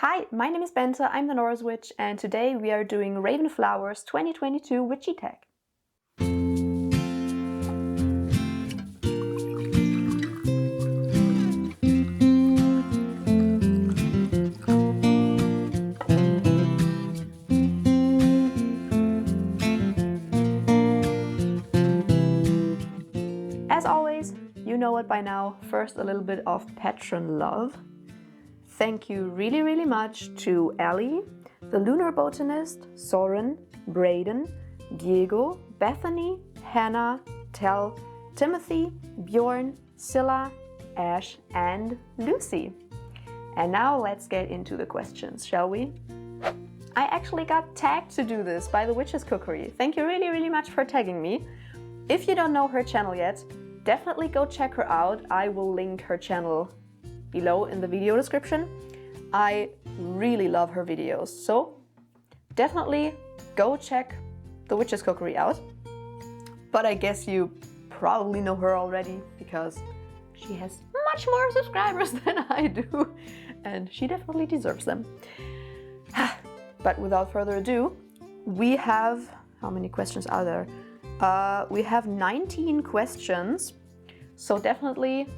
Hi, my name is Bente, I'm the Norse Witch, and today we are doing Ravenflower's 2022 Witchy Tag. As always, you know it by now, first a little bit of Patron love. Thank you really much to Ellie, the Lunar Botanist, Soren, Braden, Diego, Bethany, Hannah, Tel, Timothy, Bjorn, Scylla, Ash and Lucy. And now let's get into the questions, shall we? I actually got tagged to do this by the Witch's Cookery. Thank you really much for tagging me. If you don't know her channel yet, definitely go check her out. I will link her channel below in the video description. I really love her videos, so definitely go check the Witch's Cookery out. But I guess you probably know her already because she has much more subscribers than I do, and she definitely deserves them. But without further ado, we have, how many questions are there? We have 19 questions, so definitely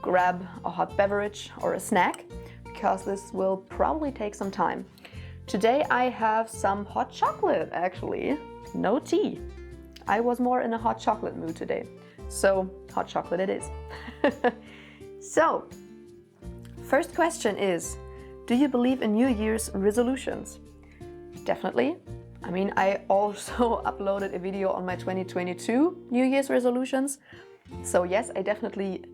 grab a hot beverage or a snack because this will probably take some time. Today I have some hot chocolate actually, no tea. I was more in a hot chocolate mood today, so hot chocolate it is. So, first question is, do you believe in New Year's resolutions? Definitely. I mean, I also uploaded a video on my 2022 New Year's resolutions. So yes, I definitely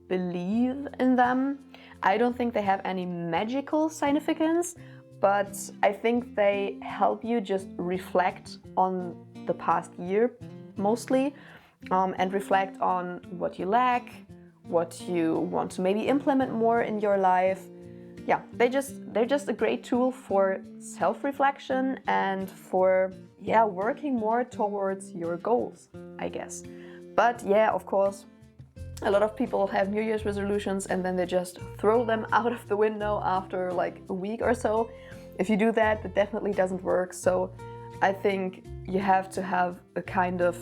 believe in them. I don't think they have any magical significance, but I think they help you just reflect on the past year mostly, and reflect on what you lack, what you want to maybe implement more in your life. Yeah, they're just a great tool for self-reflection and for working more towards your goals, I guess. But yeah, of course, a lot of people have New Year's resolutions and then they just throw them out of the window after like a week or so. If you do that, that definitely doesn't work. So I think you have to have a kind of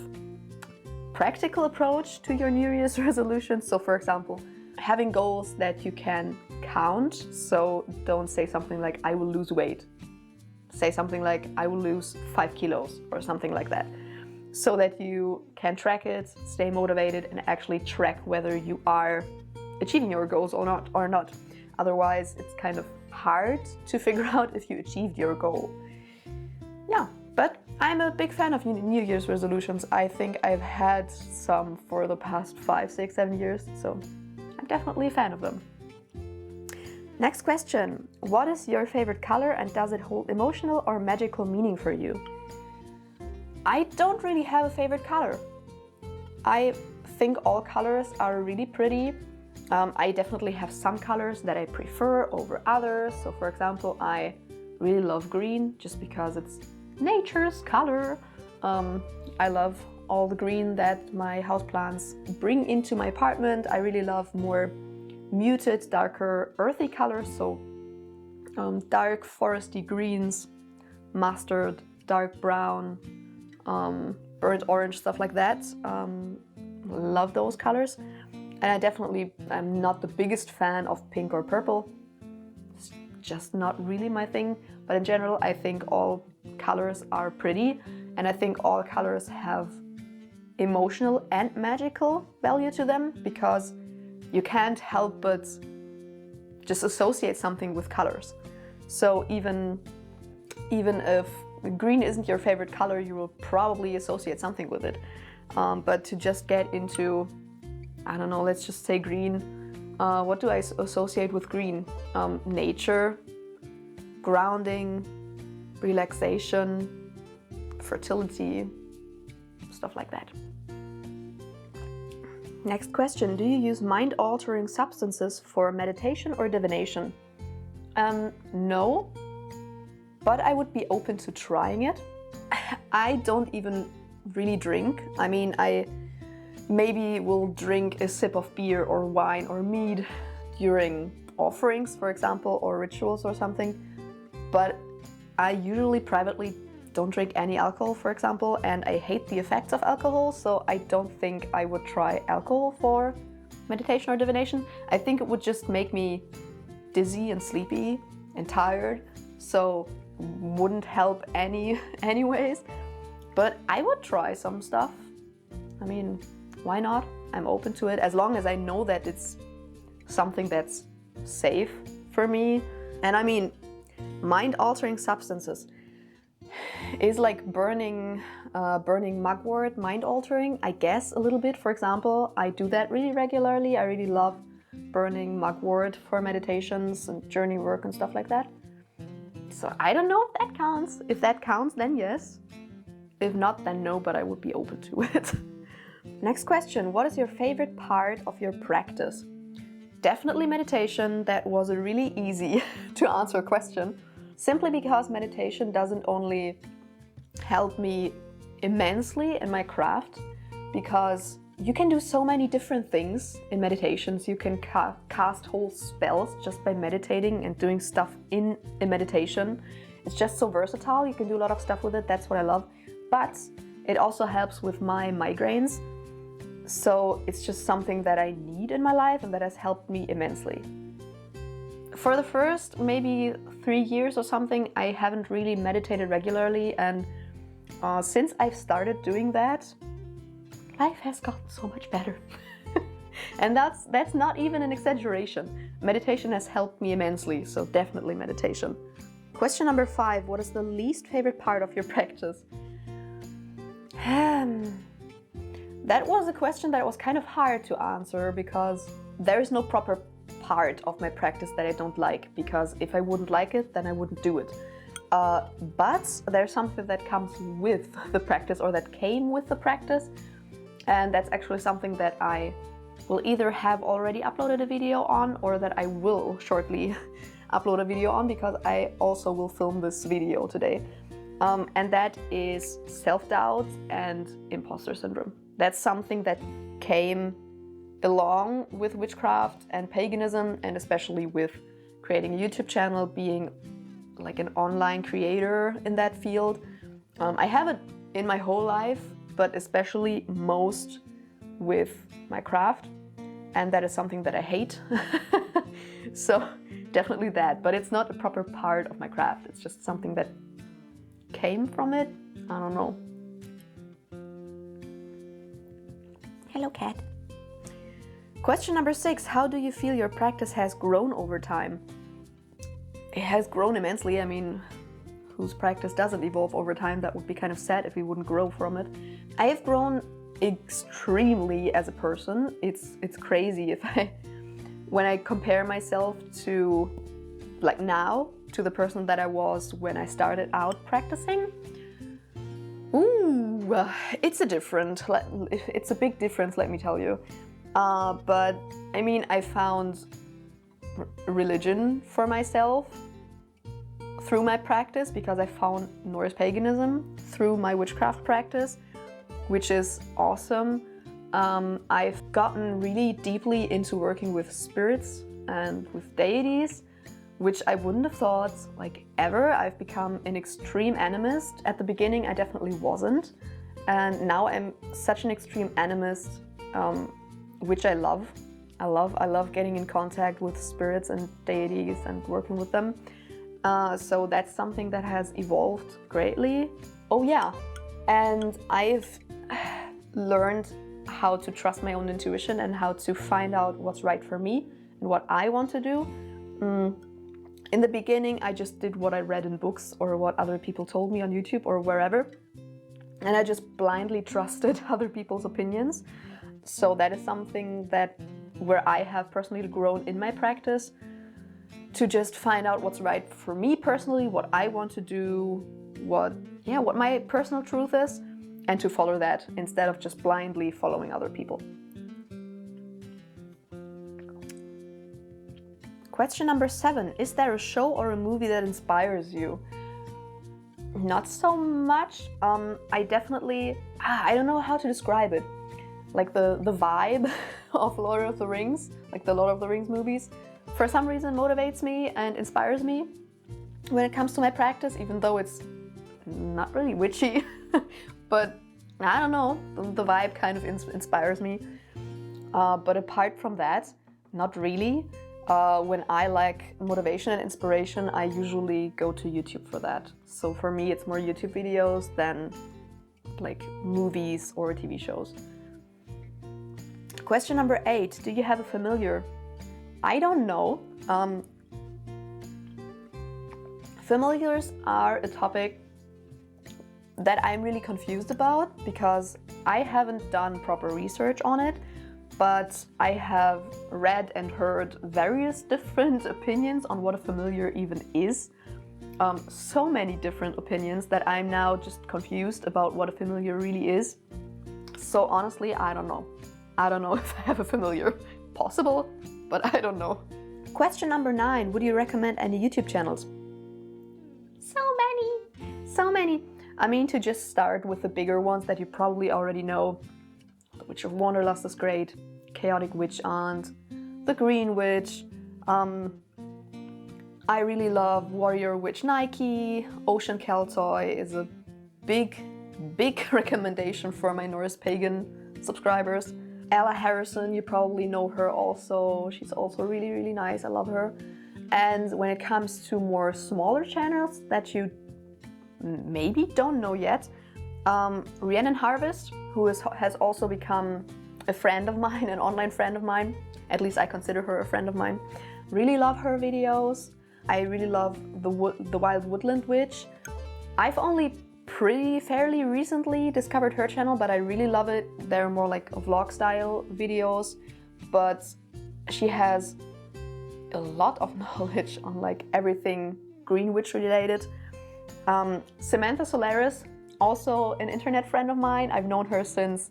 practical approach to your New Year's resolutions. So for example, having goals that you can count. So don't say something like, I will lose weight. Say something like, I will lose 5 kilos or something like that. So that you can track it, stay motivated, and actually track whether you are achieving your goals or not. Otherwise, it's kind of hard to figure out if you achieved your goal. Yeah, but I'm a big fan of New Year's resolutions. I think I've had some for the past 5, 6, 7 years, so I'm definitely a fan of them. Next question. What is your favorite color and does it hold emotional or magical meaning for you? I don't really have a favorite color. I think all colors are really pretty. I definitely have some colors that I prefer over others. So for example, I really love green just because it's nature's color. I love all the green that my houseplants bring into my apartment. I really love more muted, darker, earthy colors. So dark foresty greens, mustard, dark brown, burnt orange, stuff like that. Love those colors. And I definitely am not the biggest fan of pink or purple. It's just not really my thing. But in general, I think all colors are pretty. And I think all colors have emotional and magical value to them because you can't help but just associate something with colors. So even if green isn't your favorite color, you will probably associate something with it. But to just get into, I don't know, let's just say green. What do I associate with green? Nature, grounding, relaxation, fertility, stuff like that. Next question. Do you use mind-altering substances for meditation or divination? No. But I would be open to trying it. I don't even really drink. I mean, I maybe will drink a sip of beer or wine or mead during offerings, for example, or rituals or something. But I usually privately don't drink any alcohol, for example, and I hate the effects of alcohol, so I don't think I would try alcohol for meditation or divination. I think it would just make me dizzy and sleepy and tired, so wouldn't help anyways. But I would try some stuff. I mean, why not? I'm open to it, as long as I know that it's something that's safe for me. And I mean, mind-altering substances is like burning mugwort mind-altering, I guess, a little bit. For example, I do that really regularly. I really love burning mugwort for meditations and journey work and stuff like that. So I don't know if that counts. If that counts, then yes. If not, then no, but I would be open to it. Next question. What is your favorite part of your practice? Definitely meditation. That was a really easy to answer question. Simply because meditation doesn't only help me immensely in my craft, because you can do so many different things in meditations. You can cast whole spells just by meditating and doing stuff in a meditation. It's just so versatile. You can do a lot of stuff with it. That's what I love. But it also helps with my migraines. So it's just something that I need in my life and that has helped me immensely. For the first maybe 3 years or something, I haven't really meditated regularly, and since I've started doing that, life has gotten so much better. And that's not even an exaggeration. Meditation has helped me immensely, so definitely meditation. Question number 5, what is the least favorite part of your practice? That was a question that was kind of hard to answer, because there is no proper part of my practice that I don't like, because if I wouldn't like it, then I wouldn't do it. But there's something that comes with the practice, or that came with the practice, and that's actually something that I will either have already uploaded a video on, or that I will shortly upload a video on, because I also will film this video today. And that is self-doubt and imposter syndrome. That's something that came along with witchcraft and paganism, and especially with creating a YouTube channel, being like an online creator in that field. I have it in my whole life, but especially most with my craft, and that is something that I hate. So definitely that, but it's not a proper part of my craft. It's just something that came from it. I don't know. Hello, cat. Question number 6, how do you feel your practice has grown over time? It has grown immensely. I mean, whose practice doesn't evolve over time? That would be kind of sad if we wouldn't grow from it. I have grown extremely as a person. It's crazy when I compare myself to, like now, to the person that I was when I started out practicing. Ooh, it's a big difference, let me tell you. But I mean, I found religion for myself through my practice, because I found Norse paganism through my witchcraft practice, which is awesome. I've gotten really deeply into working with spirits and with deities, which I wouldn't have thought, like, ever. I've become an extreme animist. At the beginning, I definitely wasn't. And now I'm such an extreme animist, which I love. I love getting in contact with spirits and deities and working with them. So that's something that has evolved greatly. Oh yeah, and I've learned how to trust my own intuition and how to find out what's right for me and what I want to do. In the beginning, I just did what I read in books or what other people told me on YouTube or wherever. And I just blindly trusted other people's opinions. So that is something where I have personally grown in my practice, to just find out what's right for me personally, what I want to do, what my personal truth is, and to follow that instead of just blindly following other people. Question number 7, is there a show or a movie that inspires you? Not so much. I definitely, I don't know how to describe it. Like the vibe of Lord of the Rings, like the Lord of the Rings movies. for some reason motivates me and inspires me when it comes to my practice, even though it's not really witchy. But I don't know, the vibe kind of inspires me. But apart from that, not really. When I lack motivation and inspiration, I usually go to YouTube for that. So for me, it's more YouTube videos than like movies or TV shows. Question number 8, do you have a familiar? I don't know. Familiars are a topic that I'm really confused about because I haven't done proper research on it, but I have read and heard various different opinions on what a familiar even is. So many different opinions that I'm now just confused about what a familiar really is. So honestly, I don't know. I don't know if I have a familiar. Possible, but I don't know. Question number 9, would you recommend any YouTube channels? So many. I mean, to just start with the bigger ones that you probably already know. The Witch of Wanderlust is great. Chaotic Witch Aunt. The Green Witch. I really love Warrior Witch Nike. Ocean Keltoy is a big recommendation for my Norse Pagan subscribers. Ella Harrison, you probably know her also. She's also really nice. I love her. And when it comes to more smaller channels that you maybe don't know yet, Rhiannon Harvest, who has also become a friend of mine, an online friend of mine. At least I consider her a friend of mine. Really love her videos. I really love the Wild Woodland Witch. I've only fairly recently discovered her channel, but I really love it. They're more like vlog style videos, but she has a lot of knowledge on like everything Green Witch related. Samantha Solaris, also an internet friend of mine. I've known her since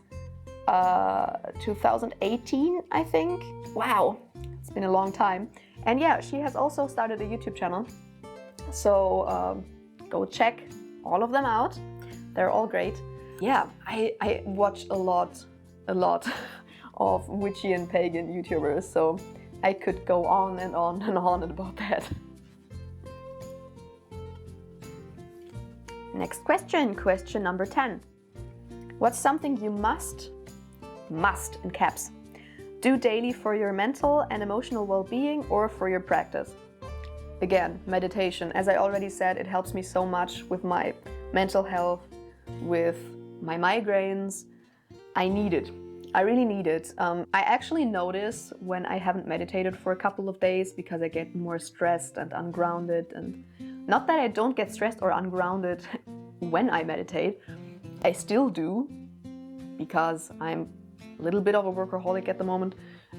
2018, I think. Wow, it's been a long time. And yeah, she has also started a YouTube channel. So go check all of them out. They're all great. Yeah, I watch a lot of witchy and pagan YouTubers, so I could go on and on and on about that. Next question, question number 10. What's something you must in caps, do daily for your mental and emotional well-being or for your practice? Again, meditation. As I already said, it helps me so much with my mental health, with my migraines. I need it. I really need it. I actually notice when I haven't meditated for a couple of days because I get more stressed and ungrounded. And not that I don't get stressed or ungrounded when I meditate. I still do because I'm a little bit of a workaholic at the moment.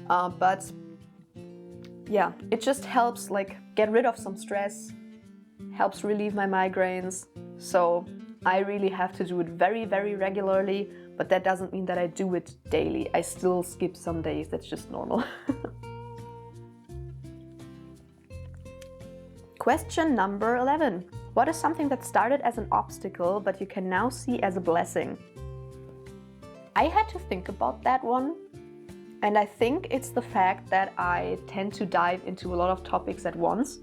But yeah, it just helps like get rid of some stress, helps relieve my migraines. So I really have to do it very regularly, but that doesn't mean that I do it daily. I still skip some days, that's just normal. Question number 11. What is something that started as an obstacle but you can now see as a blessing? I had to think about that one. And I think it's the fact that I tend to dive into a lot of topics at once.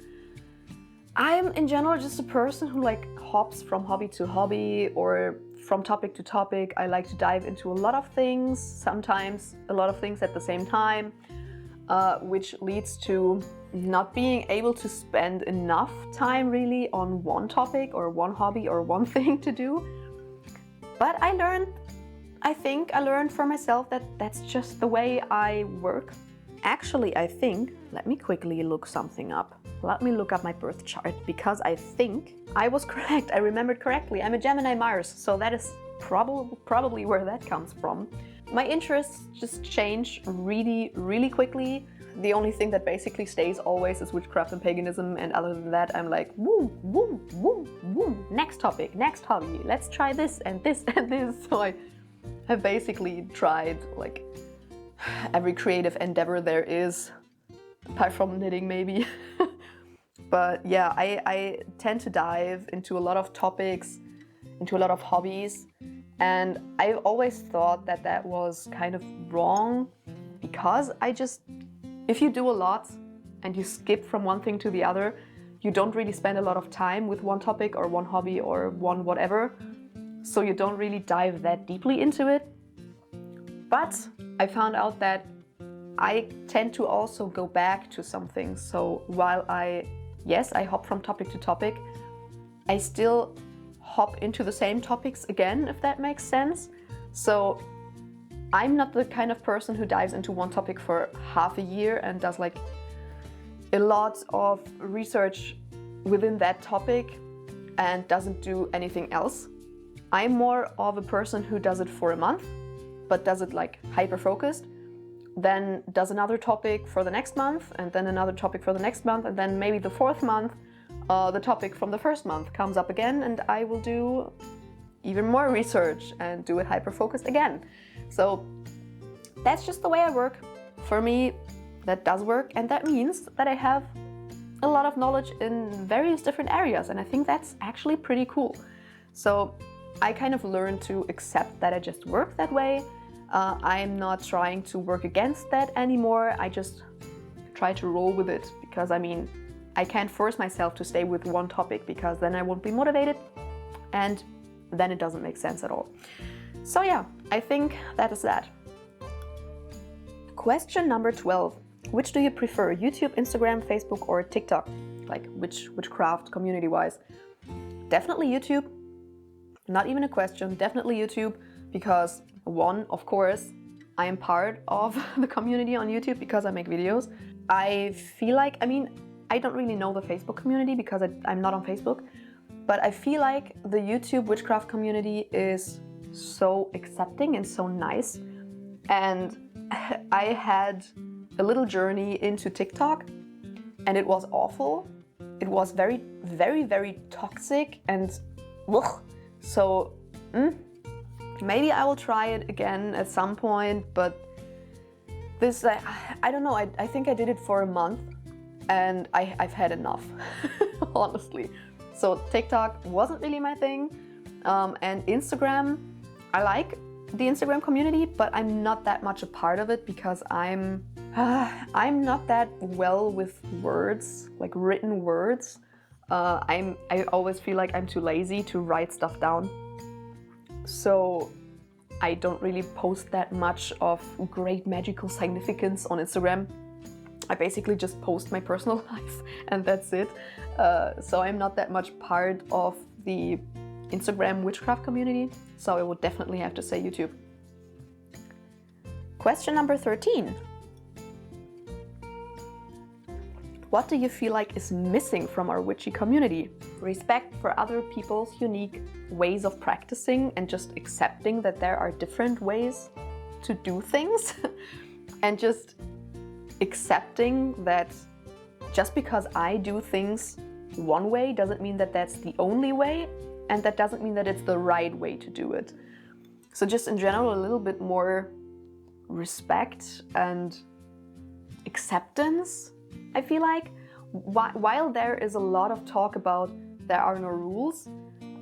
I'm in general just a person who like hops from hobby to hobby or from topic to topic. I like to dive into a lot of things, sometimes a lot of things at the same time, which leads to not being able to spend enough time really on one topic or one hobby or one thing to do. But I think I learned for myself that that's just the way I work. Actually, I think, let me quickly look something up. Let me look up my birth chart because I think I was correct. I remembered correctly. I'm a Gemini Mars, so that is probably where that comes from. My interests just change really quickly. The only thing that basically stays always is witchcraft and paganism, and other than that, I'm like, woo, next topic, next hobby, let's try this and this and this. So I have basically tried like every creative endeavor there is, apart from knitting maybe. But yeah, I tend to dive into a lot of topics, into a lot of hobbies, and I've always thought that that was kind of wrong because if you do a lot, and you skip from one thing to the other. You don't really spend a lot of time with one topic or one hobby or one whatever, so you don't really dive that deeply into it. But I found out that I tend to also go back to something. So while I hop from topic to topic, I still hop into the same topics again, if that makes sense. So I'm not the kind of person who dives into one topic for half a year and does like a lot of research within that topic and doesn't do anything else. I'm more of a person who does it for a month, but does it like hyper-focused, then does another topic for the next month, and then another topic for the next month, and then maybe the fourth month, the topic from the first month comes up again, and I will do even more research and do it hyper-focused again. So that's just the way I work. For me, that does work, and that means that I have a lot of knowledge in various different areas, and I think that's actually pretty cool. So I kind of learned to accept that I just work that way. I'm not trying to work against that anymore. I just try to roll with it, because I mean, I can't force myself to stay with one topic, because then I won't be motivated, and then it doesn't make sense at all. So yeah, I think that is that. Question number 12. Which do you prefer, YouTube, Instagram, Facebook, or TikTok? Like witchcraft community-wise? Definitely YouTube. Not even a question, definitely YouTube, because one, of course, I am part of the community on YouTube because I make videos. I feel like, I mean, I don't really know the Facebook community because I'm not on Facebook, but I feel like the YouTube witchcraft community is so accepting and so nice. And I had a little journey into TikTok, and it was awful. It was very, very, very toxic, and ugh. So maybe I will try it again at some point, but this, I don't know, I think I did it for a month, and I've had enough, honestly. So TikTok wasn't really my thing, and Instagram, I like the Instagram community, but I'm not that much a part of it because I'm not that well with words, like written words. I always feel like I'm too lazy to write stuff down. So I don't really post that much of great magical significance on Instagram. I basically just post my personal life and that's it. So I'm not that much part of the Instagram witchcraft community. So I would definitely have to say YouTube. Question number 13. What do you feel like is missing from our witchy community? Respect for other people's unique ways of practicing and just accepting that there are different ways to do things and just accepting that just because I do things one way doesn't mean that that's the only way, and that doesn't mean that it's the right way to do it. So just in general, a little bit more respect and acceptance, I feel like. While there is a lot of talk about there are no rules,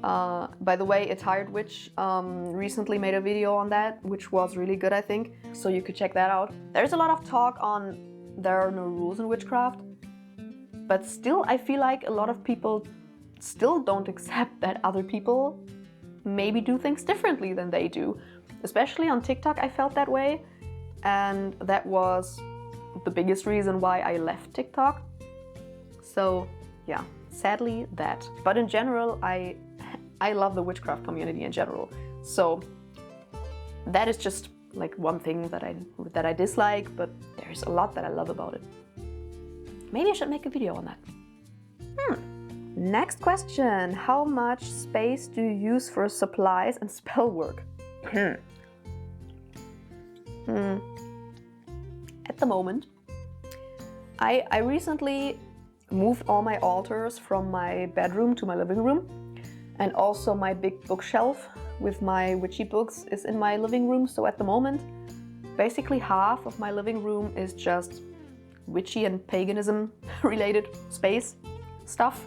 by the way, A Tired Witch recently made a video on that, which was really good, I think, so you could check that out. There's a lot of talk on there are no rules in witchcraft, but still I feel like a lot of people still don't accept that other people maybe do things differently than they do. Especially on TikTok I felt that way, and that was the biggest reason why I left TikTok. So yeah, sadly that. But in general, I love the witchcraft community in general. So that is just like one thing that I dislike, but there's a lot that I love about it. Maybe I should make a video on that. Next question. How much space do you use for supplies and spell work? At the moment, I recently moved all my altars from my bedroom to my living room, and also my big bookshelf with my witchy books is in my living room. So at the moment, basically half of my living room is just witchy and paganism related space stuff.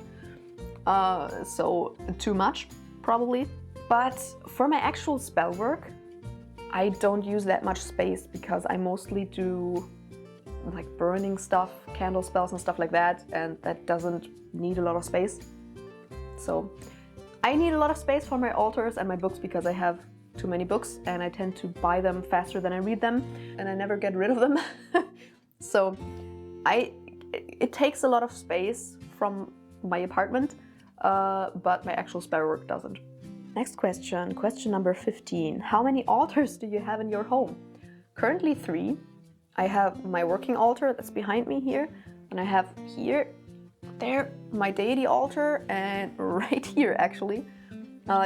So too much, probably. But for my actual spell work, I don't use that much space because I mostly do like burning stuff, candle spells and stuff like that, and that doesn't need a lot of space. So I need a lot of space for my altars and my books because I have too many books and I tend to buy them faster than I read them and I never get rid of them. So it takes a lot of space from my apartment, but my actual spellwork doesn't. Next question, question number 15. How many altars do you have in your home? Currently 3. I have my working altar that's behind me here, and I have here, there, my deity altar, and right here actually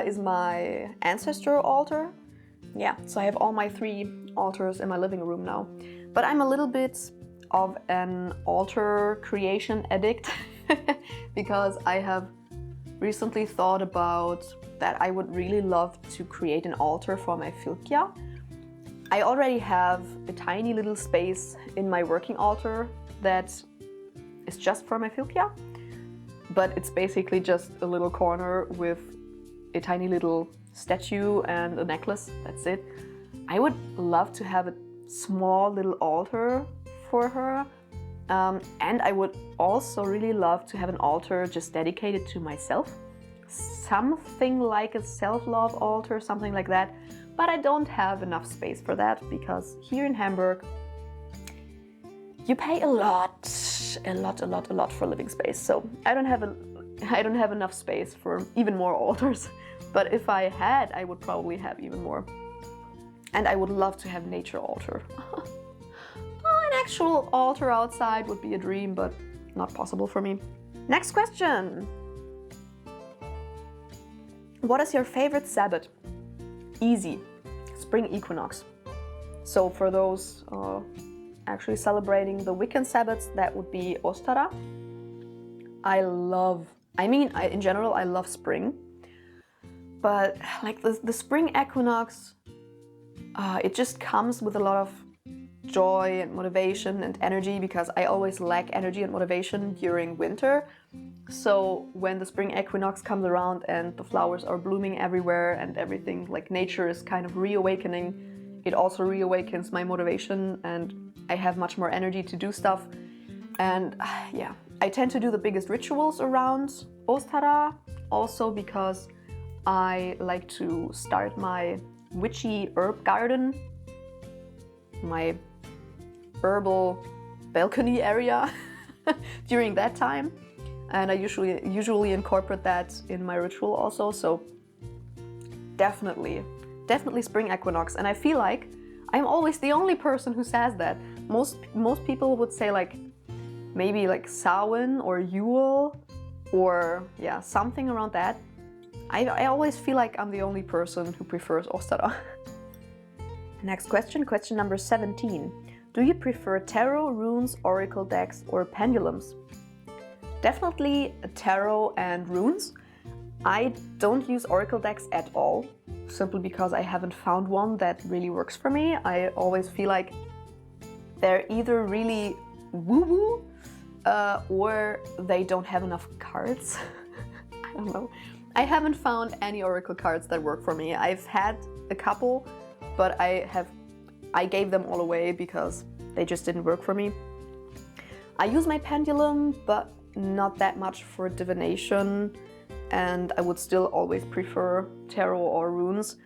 is my ancestral altar. Yeah, so I have all my 3 altars in my living room now. But I'm a little bit of an altar creation addict because I have recently thought about that I would really love to create an altar for my Filkia. I already have a tiny little space in my working altar that is just for my Filkia, but it's basically just a little corner with a tiny little statue and a necklace, that's it. I would love to have a small little altar for her, and I would also really love to have an altar just dedicated to myself. Something like a self-love altar, something like that, but I don't have enough space for that because here in Hamburg you pay a lot for living space, so I don't have enough space for even more altars. But if I had, I would probably have even more. And I would love to have nature altar. An actual altar outside would be a dream, but not possible for me. Next question. What is your favorite Sabbat? Easy. Spring equinox. So for those actually celebrating the Wiccan Sabbats, that would be Ostara. In general, I love spring. But like the spring equinox, it just comes with a lot of joy and motivation and energy because I always lack energy and motivation during winter. So when the spring equinox comes around and the flowers are blooming everywhere and everything, like nature is kind of reawakening, it also reawakens my motivation and I have much more energy to do stuff. And yeah, I tend to do the biggest rituals around Ostara, also because I like to start my witchy herb garden, my herbal balcony area during that time, and I usually incorporate that in my ritual also. So definitely spring equinox, and I feel like I'm always the only person who says that. Most people would say like maybe like Samhain or Yule or yeah, something around that. I always feel like I'm the only person who prefers Ostara. Next question, question number 17. Do you prefer tarot, runes, oracle decks, or pendulums? Definitely tarot and runes. I don't use oracle decks at all, simply because I haven't found one that really works for me. I always feel like they're either really woo-woo or they don't have enough cards. I don't know. I haven't found any oracle cards that work for me. I've had a couple, but I gave them all away because they just didn't work for me. I use my pendulum, but not that much for divination, and I would still always prefer tarot or runes.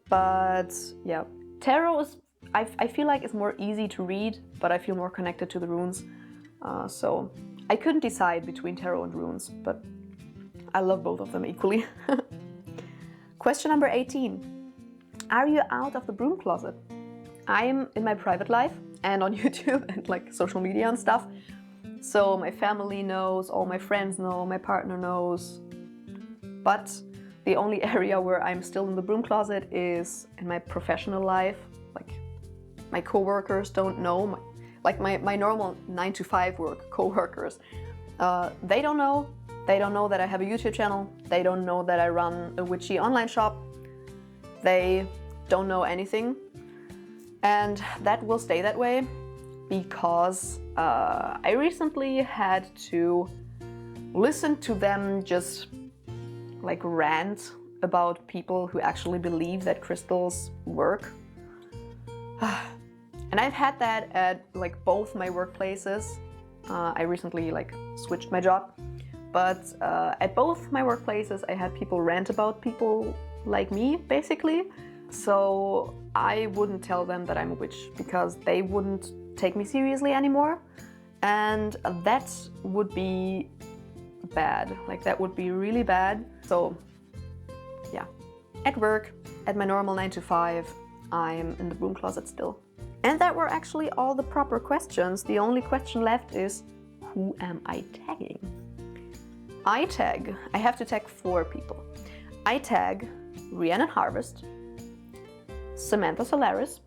But yeah, tarot is, I feel like it's more easy to read, but I feel more connected to the runes. So I couldn't decide between tarot and runes, but I love both of them equally. Question number 18. Are you out of the broom closet? I am in my private life and on YouTube and like social media and stuff. So my family knows, all my friends know, my partner knows. But the only area where I'm still in the broom closet is in my professional life. Like my coworkers don't know, my normal 9-to-5 work coworkers. They don't know. They don't know that I have a YouTube channel. They don't know that I run a witchy online shop. They don't know anything. And that will stay that way because I recently had to listen to them just like rant about people who actually believe that crystals work. And I've had that at like both my workplaces. I recently like switched my job, but at both my workplaces I had people rant about people like me, basically. So I wouldn't tell them that I'm a witch because they wouldn't take me seriously anymore. And that would be bad. Like that would be really bad. So yeah, at work, at my normal 9 to 5, I'm in the broom closet still. And that were actually all the proper questions. The only question left is, who am I tagging? I tag, I have to tag 4 people. I tag Rhiannon Harvest, Samantha Solaris,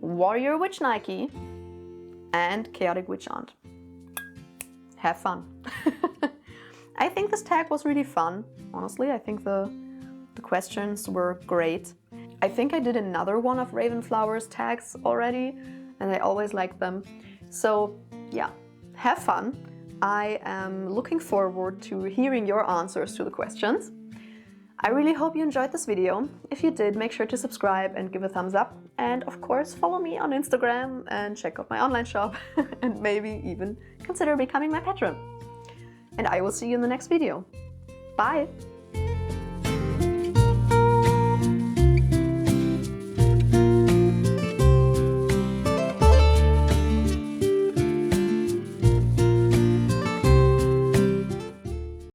Warrior Witch Nike, and Chaotic Witch Aunt. Have fun. I think this tag was really fun, honestly. I think the questions were great. I think I did another one of Ravenflower's tags already, and I always like them. So yeah, have fun. I am looking forward to hearing your answers to the questions. I really hope you enjoyed this video. If you did, make sure to subscribe and give a thumbs up. And of course, follow me on Instagram and check out my online shop and maybe even consider becoming my patron. And I will see you in the next video. Bye!